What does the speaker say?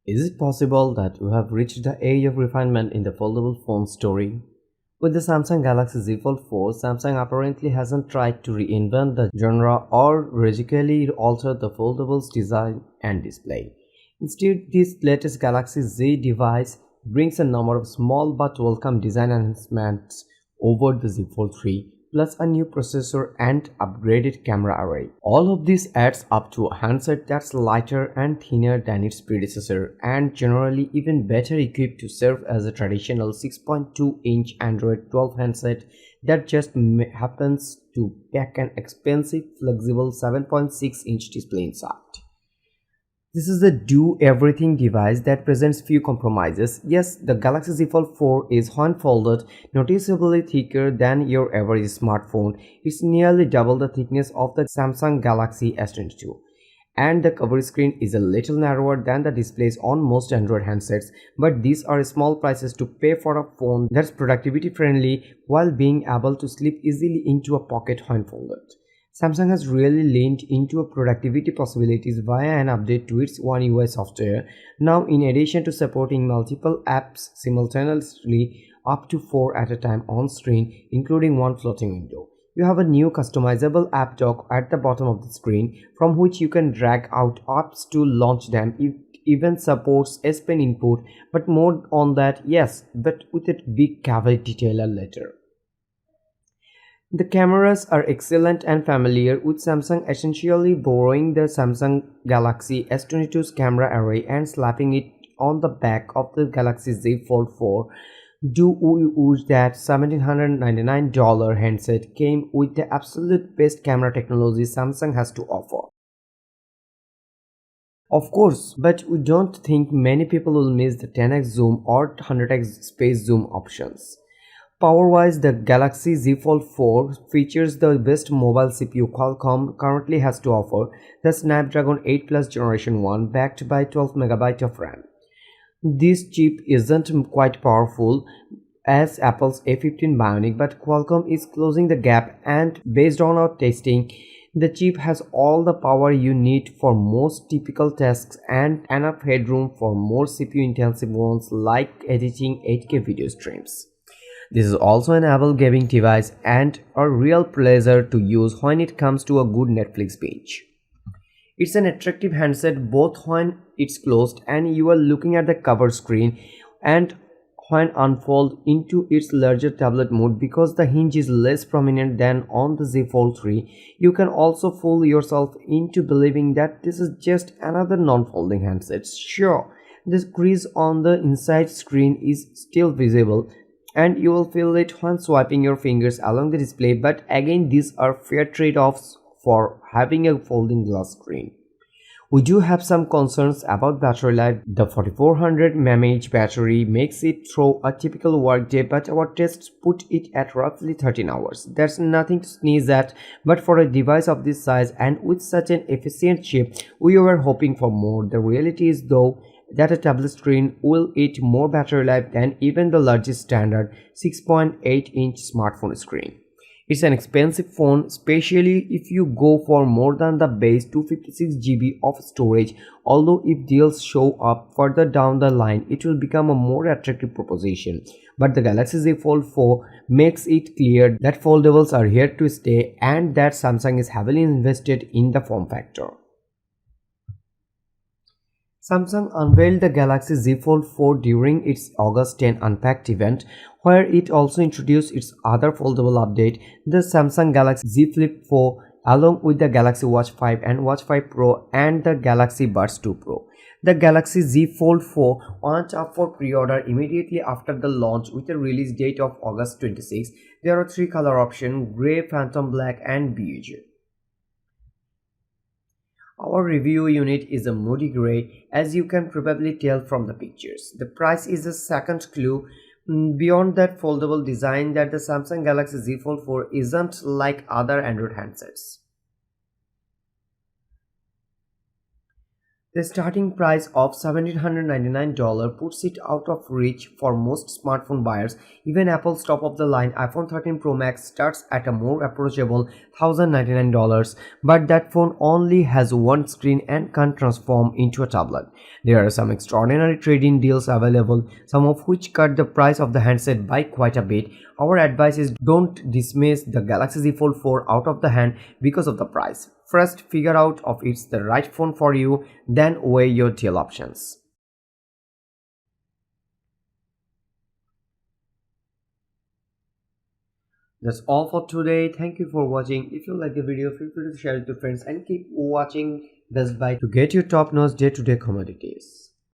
Is it possible that we have reached the age of refinement in the foldable phone story? With the Samsung Galaxy Z Fold 4, Samsung apparently hasn't tried to reinvent the genre or radically alter the foldable's design and display. Instead, this latest Galaxy Z device brings a number of small but welcome design enhancements over the Z Fold 3, plus a new processor and upgraded camera array. All of this adds up to a handset that's lighter and thinner than its predecessor and generally even better equipped to serve as a traditional 6.2-inch Android 12 handset that just happens to pack an expensive flexible 7.6-inch display inside. This is a do-everything device that presents few compromises. Yes, the Galaxy Z Fold 4 is, when folded, noticeably thicker than your average smartphone. It's nearly double the thickness of the Samsung Galaxy S22. And the cover screen is a little narrower than the displays on most Android handsets, but these are small prices to pay for a phone that's productivity friendly while being able to slip easily into a pocket when folded. Samsung has really leaned into productivity possibilities via an update to its One UI software. Now, in addition to supporting multiple apps simultaneously, up to 4 at a time on screen, including one floating window, you have a new customizable app dock at the bottom of the screen from which you can drag out apps to launch them. It even supports S Pen input, but more on that, yes, but with a big caveat detailer later. The cameras are excellent and familiar, with Samsung essentially borrowing the Samsung Galaxy S22's camera array and slapping it on the back of the Galaxy Z Fold 4. Do we wish that $1,799 handset came with the absolute best camera technology Samsung has to offer? Of course, but we don't think many people will miss the 10x zoom or 100x space zoom options. Power-wise, the Galaxy Z Fold 4 features the best mobile CPU Qualcomm currently has to offer, the Snapdragon 8 Plus Generation 1, backed by 12 MB of RAM. This chip isn't quite powerful as Apple's A15 Bionic, but Qualcomm is closing the gap, and based on our testing, the chip has all the power you need for most typical tasks and enough headroom for more CPU-intensive ones like editing 8K video streams. This is also an Apple gaming device and a real pleasure to use when it comes to a good Netflix binge. It's an attractive handset both when it's closed and you are looking at the cover screen, and when unfold into its larger tablet mode because the hinge is less prominent than on the Z Fold 3. You can also fool yourself into believing that this is just another non-folding handset. Sure, the crease on the inside screen is still visible, and you will feel it when swiping your fingers along the display, but again, these are fair trade-offs for having a folding glass screen. We do have some concerns about battery life. The 4400 mAh battery makes it through a typical workday, but our tests put it at roughly 13 hours. That's nothing to sneeze at, but for a device of this size and with such an efficient chip, we were hoping for more. The reality is, though, that a tablet screen will eat more battery life than even the largest standard 6.8-inch smartphone screen. It's an expensive phone, especially if you go for more than the base 256 GB of storage, although if deals show up further down the line, it will become a more attractive proposition. But the Galaxy Z Fold 4 makes it clear that foldables are here to stay and that Samsung is heavily invested in the form factor. Samsung unveiled the Galaxy Z Fold 4 during its August 10 Unpacked event, where it also introduced its other foldable update, the Samsung Galaxy Z Flip 4, along with the Galaxy Watch 5 and Watch 5 Pro and the Galaxy Buds 2 Pro. The Galaxy Z Fold 4 went up for pre-order immediately after the launch with a release date of August 26. There are 3 color options: Grey, Phantom Black and Beige. Our review unit is a moody grey, as you can probably tell from the pictures. The price is a second clue. Beyond that foldable design, that the Samsung Galaxy Z Fold 4 isn't like other Android handsets. The starting price of $1,799 puts it out of reach for most smartphone buyers. Even Apple's top-of-the-line iPhone 13 Pro Max starts at a more approachable $1,099, but that phone only has one screen and can't transform into a tablet. There are some extraordinary trade-in deals available, some of which cut the price of the handset by quite a bit. Our advice is don't dismiss the Galaxy Z Fold 4 out of the hand because of the price. First, figure out if it's the right phone for you, then weigh your deal options. That's all for today. Thank you for watching. If you like the video, feel free to share it to friends and keep watching Best Buy to get your top-notch day-to-day commodities.